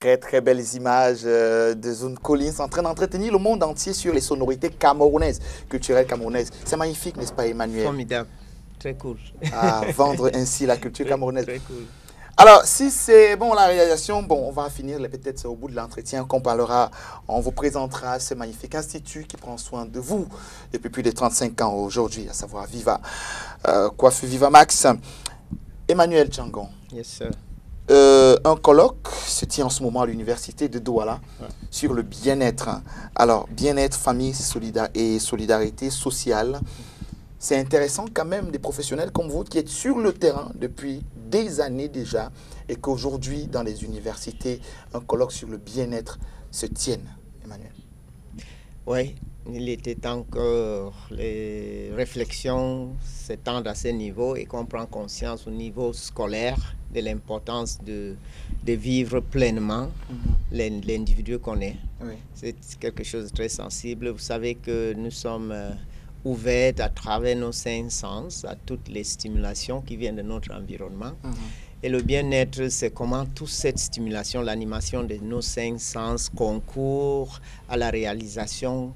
Très, très belles images de Zone Collins en train d'entretenir le monde entier sur les sonorités camerounaises, culturelles camerounaises. C'est magnifique, n'est-ce pas, Emmanuel? Formidable. Très cool. À vendre ainsi la culture camerounaise. Très cool. Alors, si c'est bon la réalisation, bon, on va finir peut-être au bout de l'entretien qu'on parlera, on vous présentera ce magnifique institut qui prend soin de vous depuis plus de 35 ans aujourd'hui, à savoir Viva, Coiffure Viva Max. Emmanuel Tchangon. Yes, sir. Un colloque se tient en ce moment à l'université de Douala sur le bien-être. Alors, bien-être, famille et solidarité sociale. C'est intéressant quand même des professionnels comme vous qui êtes sur le terrain depuis des années déjà et qu'aujourd'hui, dans les universités, un colloque sur le bien-être se tienne. Emmanuel. Oui, il était temps que les réflexions s'étendent à ce niveau et qu'on prend conscience au niveau scolaire de l'importance de vivre pleinement l'individu qu'on est. Oui. C'est quelque chose de très sensible. Vous savez que nous sommes ouverts à travers nos 5 sens à toutes les stimulations qui viennent de notre environnement. Et le bien-être, c'est comment toute cette stimulation, l'animation de nos 5 sens concourt à la réalisation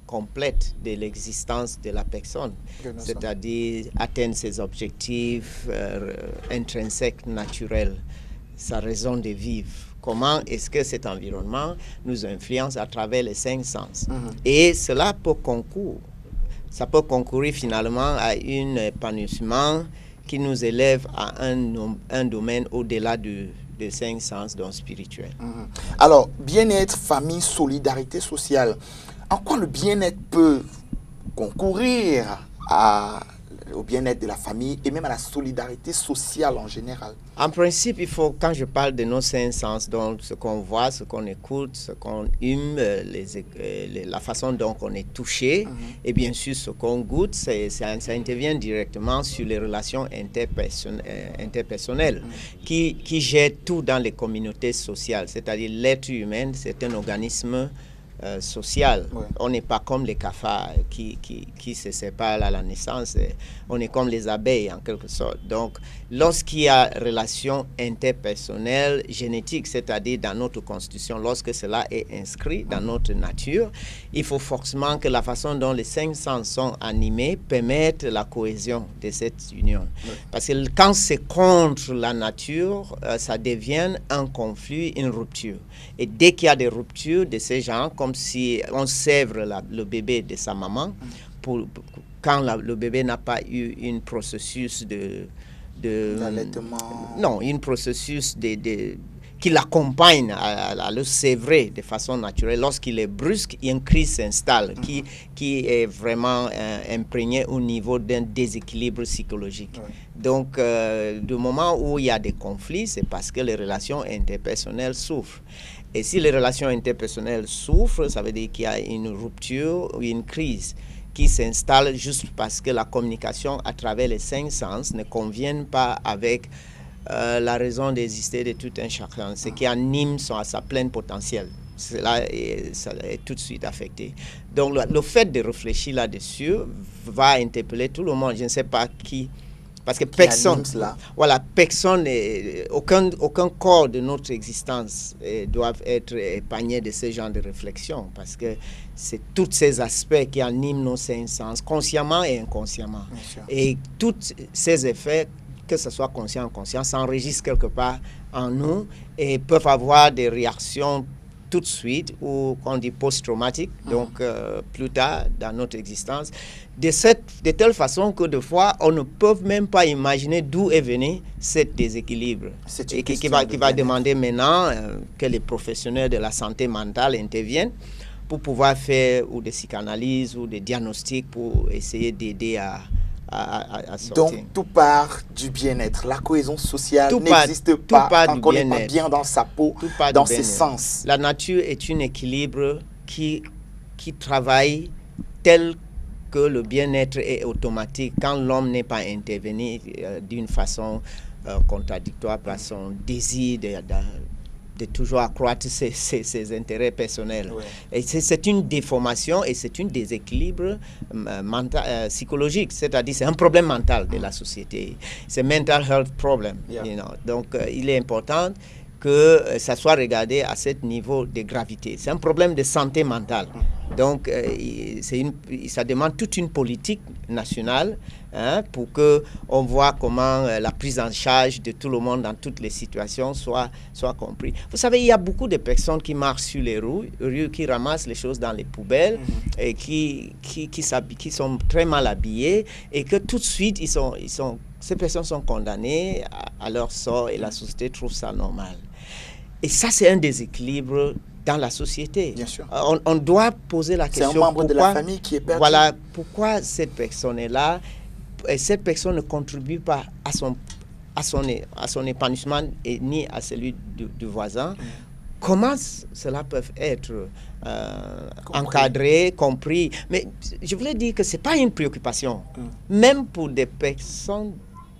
complète de l'existence de la personne, c'est-à-dire atteindre ses objectifs intrinsèques, naturels, sa raison de vivre. Comment est-ce que cet environnement nous influence à travers les 5 sens. Et cela peut concourir finalement à un épanouissement qui nous élève à un domaine au-delà des 5 sens, donc spirituel. Alors, bien-être, famille, solidarité sociale. En quoi le bien-être peut concourir au bien-être de la famille et même à la solidarité sociale en général? En principe, il faut, quand je parle de nos 5 sens, donc ce qu'on voit, ce qu'on écoute, ce qu'on hume, la façon dont on est touché, et bien sûr ce qu'on goûte, ça intervient directement sur les relations interpersonnelles qui gèrent tout dans les communautés sociales. C'est-à-dire l'être humain, c'est un organisme social. On n'est pas comme les cafards qui se séparent à la naissance. On est comme les abeilles en quelque sorte. Donc, lorsqu'il y a relation interpersonnelle, génétique, c'est-à-dire dans notre constitution, lorsque cela est inscrit dans notre nature, il faut forcément que la façon dont les 5 sens sont animés permette la cohésion de cette union. Parce que quand c'est contre la nature, ça devient un conflit, une rupture. Et dès qu'il y a des ruptures de ces gens, comme si on sèvre le bébé de sa maman, quand le bébé n'a pas eu un processus d'allaitement. Un processus qui l'accompagne à le sévrer de façon naturelle. Lorsqu'il est brusque, une crise s'installe qui est vraiment imprégnée au niveau d'un déséquilibre psychologique. Donc, du moment où il y a des conflits, c'est parce que les relations interpersonnelles souffrent. Et si les relations interpersonnelles souffrent, ça veut dire qu'il y a une rupture ou une crise qui s'installe juste parce que la communication à travers les 5 sens ne convient pas avec la raison d'exister de tout un chacun, ce qui anime à sa pleine potentiel. Cela ça est tout de suite affecté. Donc le fait de réfléchir là-dessus va interpeller tout le monde. Je ne sais pas qui, parce que personne, aucun corps de notre existence doit être épargné de ce genre de réflexion, parce que c'est tous ces aspects qui animent nos 5 sens, consciemment et inconsciemment. Et tous ces effets, que ce soit conscient ou inconscient, s'enregistrent quelque part en nous et peuvent avoir des réactions tout de suite, ou qu'on dit post-traumatique, donc plus tard dans notre existence, de telle façon que des fois, on ne peut même pas imaginer d'où est venu ce déséquilibre. Et qui va demander maintenant que les professionnels de la santé mentale interviennent pour pouvoir faire ou des psychanalyses ou des diagnostics pour essayer d'aider à sortir. Donc, tout part du bien-être. La cohésion sociale n'existe pas tant qu'on n'est pas bien dans sa peau, dans ses sens. La nature est un équilibre qui travaille tel que le bien-être est automatique quand l'homme n'est pas intervenu d'une façon contradictoire par son désir de toujours accroître ses intérêts personnels. Et c'est une déformation et c'est un déséquilibre psychologique, c'est-à-dire c'est un problème mental de la société. C'est mental health problem. Donc il est important que ça soit regardé à ce niveau de gravité. C'est un problème de santé mentale. Donc, ça demande toute une politique nationale pour qu'on voit comment la prise en charge de tout le monde dans toutes les situations soit comprise. Vous savez, il y a beaucoup de personnes qui marchent sur les rues, qui ramassent les choses dans les poubelles et qui sont très mal habillées et que tout de suite, ces personnes sont condamnées à leur sort et la société trouve ça normal. Et ça, c'est un déséquilibre dans la société. Bien sûr. On doit poser la question. C'est un membre de la famille qui est perdu. Voilà, pourquoi cette personne est là et cette personne ne contribue pas à son épanouissement et ni à celui du voisin. Comment cela peut être encadré, compris. Mais je voulais dire que ce n'est pas une préoccupation, même pour des personnes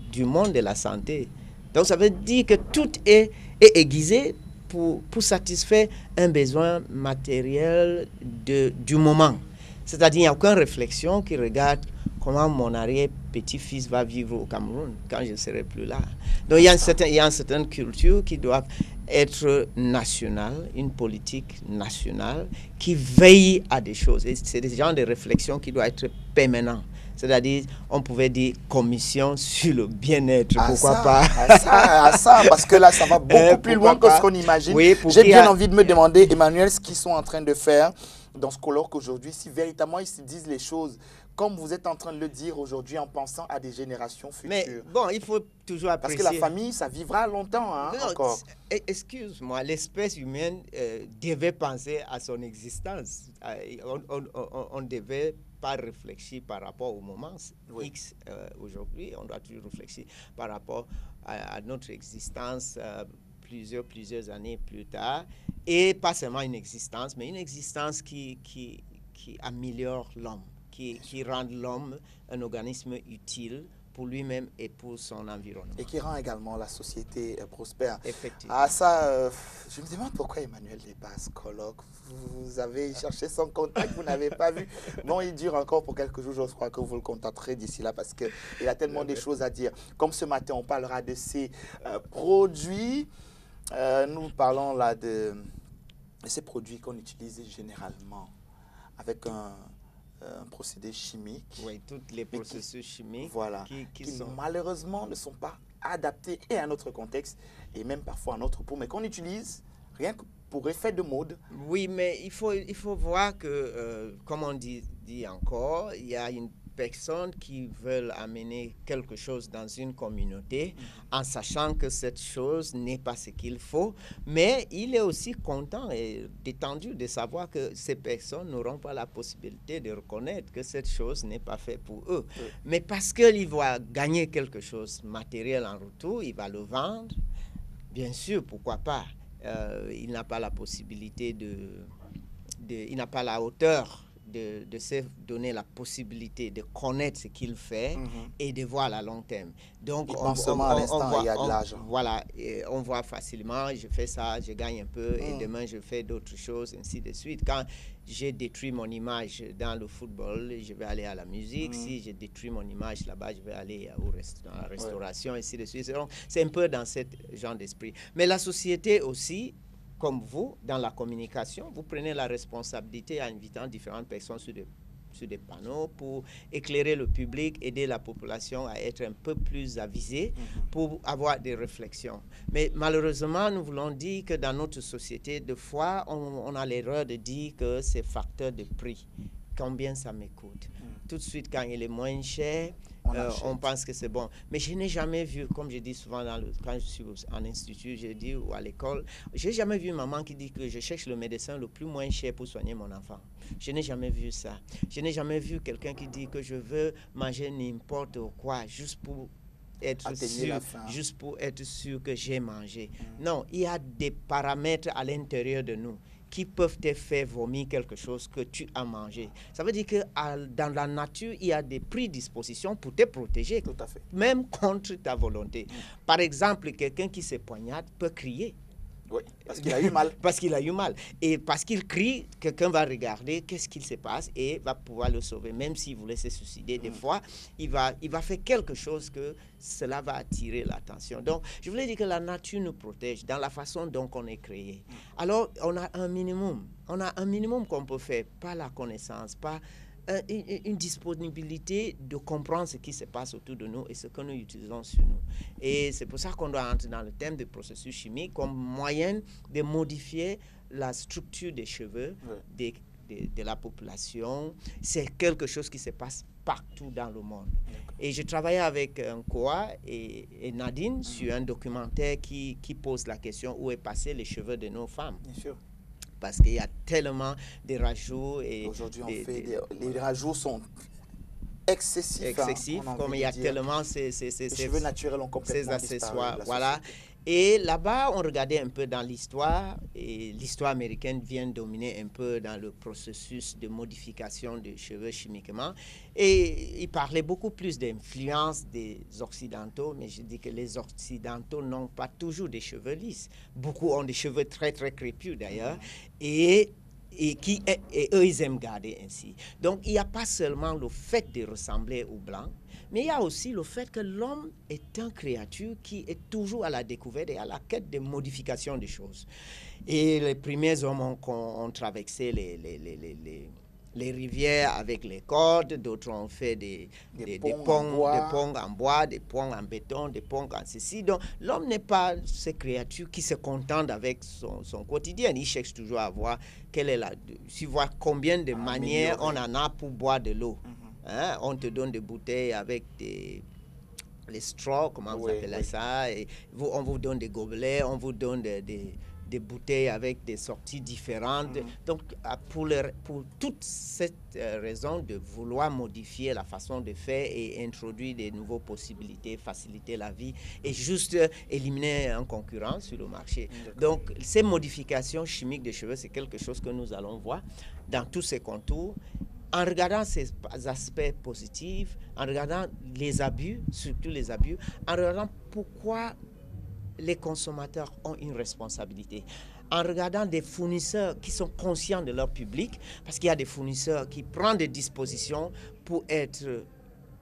du monde de la santé. Donc ça veut dire que tout est aiguisé pour satisfaire un besoin matériel du moment. C'est-à-dire qu'il n'y a aucune réflexion qui regarde comment mon arrière-petit-fils va vivre au Cameroun quand je ne serai plus là. Donc il y a une certaine culture qui doit être nationale, une politique nationale qui veille à des choses. Et c'est des genres de réflexions qui doivent être permanentes. C'est-à-dire, on pouvait dire commission sur le bien-être, pourquoi pas. Parce que là, ça va beaucoup plus loin que ce qu'on imagine. Oui, j'ai bien envie de me demander, Emmanuel, ce qu'ils sont en train de faire dans ce colloque aujourd'hui, si véritablement ils se disent les choses comme vous êtes en train de le dire aujourd'hui en pensant à des générations futures. Mais bon, il faut toujours apprécier. Parce que la famille, ça vivra longtemps encore. Excuse-moi, l'espèce humaine devait penser à son existence. On devait pas réfléchir par rapport au moment X aujourd'hui. On doit toujours réfléchir par rapport à notre existence plusieurs années plus tard. Et pas seulement une existence, mais une existence qui améliore l'homme, qui rend l'homme un organisme utile pour lui-même et pour son environnement. Et qui rend également la société prospère. Effectivement. Ah ça, je me demande pourquoi Emmanuel n'est pas à ce colloque. Vous avez cherché son contact, vous n'avez pas vu. Bon, il dure encore pour quelques jours, je crois que vous le contacterez d'ici là parce qu'il a tellement de choses à dire. Comme ce matin, on parlera de ces produits. Nous parlons là de ces produits qu'on utilise généralement avec un procédé chimique. Oui, tous les processus chimiques voilà, qui sont... malheureusement ne sont pas adaptés et à notre contexte et même parfois à notre peau, mais qu'on utilise rien que pour effet de mode. Oui, mais il faut voir que, comme on dit encore, il y a une personnes qui veulent amener quelque chose dans une communauté en sachant que cette chose n'est pas ce qu'il faut, mais il est aussi content et détendu de savoir que ces personnes n'auront pas la possibilité de reconnaître que cette chose n'est pas faite pour eux. Mais parce qu'il va gagner quelque chose matériel en retour, il va le vendre, bien sûr, pourquoi pas. Il n'a pas la possibilité il n'a pas la hauteur de se donner la possibilité de connaître ce qu'il fait et de voir à long terme. Donc, il y a de l'argent. Voilà, on voit facilement, je fais ça, je gagne un peu, et demain je fais d'autres choses, ainsi de suite. Quand j'ai détruit mon image dans le football, je vais aller à la musique. Si j'ai détruit mon image là-bas, je vais aller à la restauration, ainsi de suite. C'est un peu dans ce genre d'esprit. Mais la société aussi, comme vous, dans la communication, vous prenez la responsabilité en invitant différentes personnes sur des panneaux pour éclairer le public, aider la population à être un peu plus avisée pour avoir des réflexions. Mais malheureusement, nous voulons dire que dans notre société, des fois, on a l'erreur de dire que c'est facteur de prix. Combien ça me coûte? Tout de suite, quand il est moins cher, on pense que c'est bon. Mais je n'ai jamais vu, comme je dis souvent quand je suis en institut, je dis, ou à l'école, je n'ai jamais vu une maman qui dit que je cherche le médecin le plus moins cher pour soigner mon enfant. Je n'ai jamais vu ça. Je n'ai jamais vu quelqu'un qui dit que je veux manger n'importe quoi juste pour être sûr que j'ai mangé. Non, il y a des paramètres à l'intérieur de nous qui peuvent te faire vomir quelque chose que tu as mangé. Ça veut dire que dans la nature, il y a des prédispositions pour te protéger, tout à fait, même contre ta volonté. Par exemple, quelqu'un qui se poignarde peut crier. Oui, parce qu'il a eu mal. Parce qu'il a eu mal. Et parce qu'il crie, quelqu'un va regarder qu'est-ce qu'il se passe et va pouvoir le sauver. Même s'il voulait se suicider, des fois, il va faire quelque chose que cela va attirer l'attention. Donc, je voulais dire que la nature nous protège dans la façon dont on est créé. Alors, on a un minimum. On a un minimum qu'on peut faire, pas la connaissance, pas une disponibilité de comprendre ce qui se passe autour de nous et ce que nous utilisons sur nous. Et c'est pour ça qu'on doit entrer dans le thème des processus chimiques comme moyen de modifier la structure des cheveux de la population. C'est quelque chose qui se passe partout dans le monde. Et je travaillais avec Koa et Nadine sur un documentaire qui pose la question où est passé les cheveux de nos femmes. Bien sûr. Parce qu'il y a tellement de rajouts. Aujourd'hui, les rajouts sont excessifs. Comme il y a tellement ces cheveux naturels ont complètement accessoires. Voilà. Et là-bas, on regardait un peu dans l'histoire, et l'histoire américaine vient dominer un peu dans le processus de modification des cheveux chimiquement. Et il parlait beaucoup plus d'influence des Occidentaux, mais je dis que les Occidentaux n'ont pas toujours des cheveux lisses. Beaucoup ont des cheveux très, très crépus d'ailleurs. Et eux, ils aiment garder ainsi. Donc, il n'y a pas seulement le fait de ressembler aux Blancs, mais il y a aussi le fait que l'homme est une créature qui est toujours à la découverte et à la quête de modification des choses. Et les premiers hommes ont traversé les rivières avec les cordes, d'autres ont fait des ponts en bois, des ponts en béton, des ponts en ceci. Donc, l'homme n'est pas cette créature qui se contente avec son quotidien. Il cherche toujours à voir voir combien de manières on en a pour boire de l'eau. Hein? On te donne des bouteilles avec les straws, comment vous appelez ça, et on vous donne des gobelets, on vous donne des bouteilles avec des sorties différentes. Donc, pour toute cette raison de vouloir modifier la façon de faire et introduire des nouvelles possibilités, faciliter la vie et juste éliminer un concurrent sur le marché. Donc, ces modifications chimiques des cheveux, c'est quelque chose que nous allons voir dans tous ces contours. En regardant ces aspects positifs, en regardant les abus, surtout les abus, en regardant pourquoi les consommateurs ont une responsabilité. En regardant des fournisseurs qui sont conscients de leur public, parce qu'il y a des fournisseurs qui prennent des dispositions pour être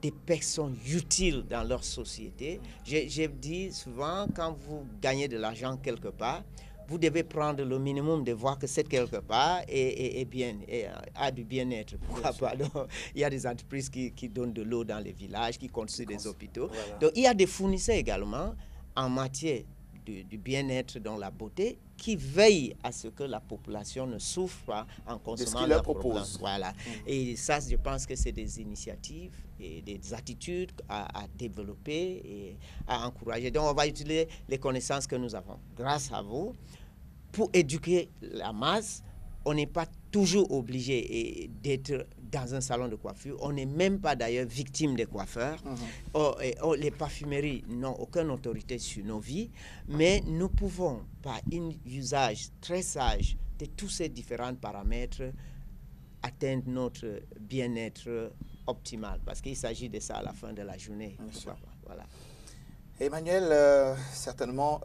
des personnes utiles dans leur société. J'ai dit souvent, quand vous gagnez de l'argent quelque part, vous devez prendre le minimum de voir que c'est quelque part a du bien-être. Pourquoi pas? Donc, il y a des entreprises qui donnent de l'eau dans les villages, qui construisent des hôpitaux. Voilà. Donc, il y a des fournisseurs également en matière du bien-être dans la beauté qui veillent à ce que la population ne souffre pas en consommant leurs produits. Voilà. Et ça, je pense que c'est des initiatives et des attitudes à développer et à encourager. Donc, on va utiliser les connaissances que nous avons grâce à vous pour éduquer la masse. On n'est pas toujours obligé d'être dans un salon de coiffure. On n'est même pas d'ailleurs victime des coiffeurs. Les parfumeries n'ont aucune autorité sur nos vies, mais nous pouvons, par un usage très sage de tous ces différents paramètres, atteindre notre bien-être optimal. Parce qu'il s'agit de ça à la fin de la journée. Voilà. Emmanuel, certainement,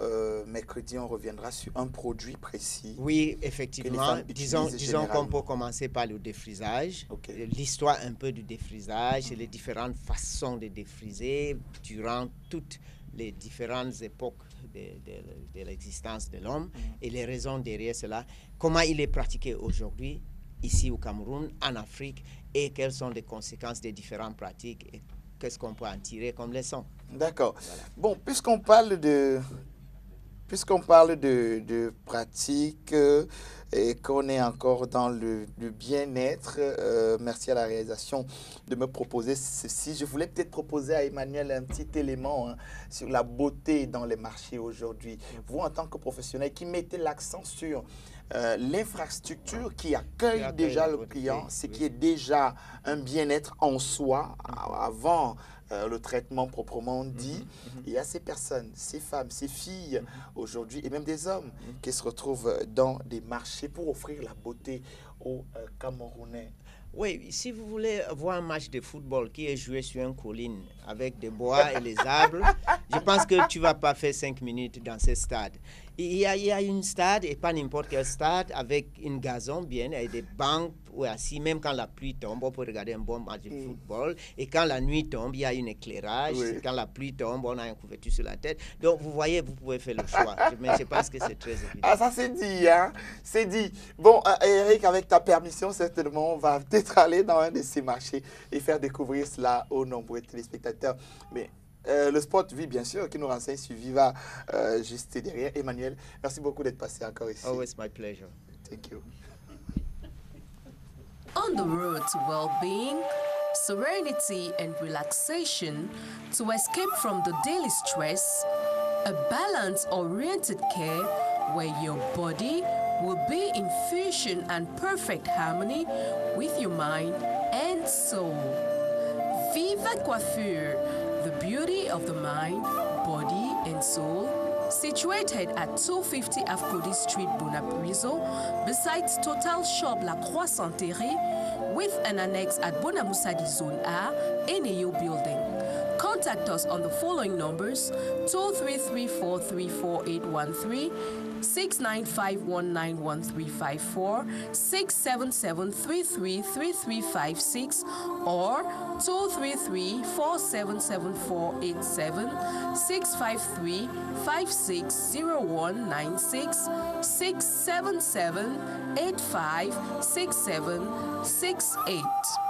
mercredi, on reviendra sur un produit précis. Oui, effectivement. Disons qu'on peut commencer par le défrisage. L'histoire un peu du défrisage et les différentes façons de défriser durant toutes les différentes époques de l'existence de l'homme et les raisons derrière cela. Comment il est pratiqué aujourd'hui, ici au Cameroun, en Afrique, et quelles sont les conséquences des différentes pratiques et qu'est-ce qu'on peut en tirer comme leçon. D'accord. Voilà. Bon, puisqu'on parle de pratique et qu'on est encore dans le bien-être, merci à la réalisation de me proposer ceci. Je voulais peut-être proposer à Emmanuel un petit élément sur la beauté dans les marchés aujourd'hui. Vous, en tant que professionnel, qui mettez l'accent sur l'infrastructure qui accueille déjà le client, ce qui est déjà un bien-être en soi avant le traitement proprement dit. Il y a ces personnes, ces femmes, ces filles aujourd'hui et même des hommes qui se retrouvent dans des marchés pour offrir la beauté aux Camerounais. Oui, si vous voulez voir un match de football qui est joué sur une colline avec des bois et les arbres, Je pense que tu ne vas pas faire 5 minutes dans ce stade. Il y a une stade, et pas n'importe quel stade, avec une gazon bien, et des bancs assis, même quand la pluie tombe, on peut regarder un bon match de football. Et quand la nuit tombe, il y a un éclairage. Oui. Quand la pluie tombe, on a une couverture sur la tête. Donc, vous voyez, vous pouvez faire le choix. Mais je pense que c'est très évident. Ah, ça c'est dit, hein? C'est dit. Bon, Eric, avec ta permission, certainement, on va peut-être aller dans un de ces marchés et faire découvrir cela aux nombreux téléspectateurs. Mais le sport, oui, bien sûr, qui nous renseigne sur Viva, juste derrière. Emmanuel, merci beaucoup d'être passé encore ici. Always my pleasure. Thank you. On the road to well-being, serenity and relaxation, to escape from the daily stress, a balance-oriented care where your body will be in fusion and perfect harmony with your mind and soul. Viva Coiffure, the beauty of the mind, body and soul, situated at 250 Afcody Street, Bonapriso, besides Total Shop La Croix-Santerre, with an annex at Bonamoussadi Zone A, NAU building. Contact us on the following numbers: 233-434-813, 695-191-354, 677-333356, or 233-477-487, 653-560196, 677-856768.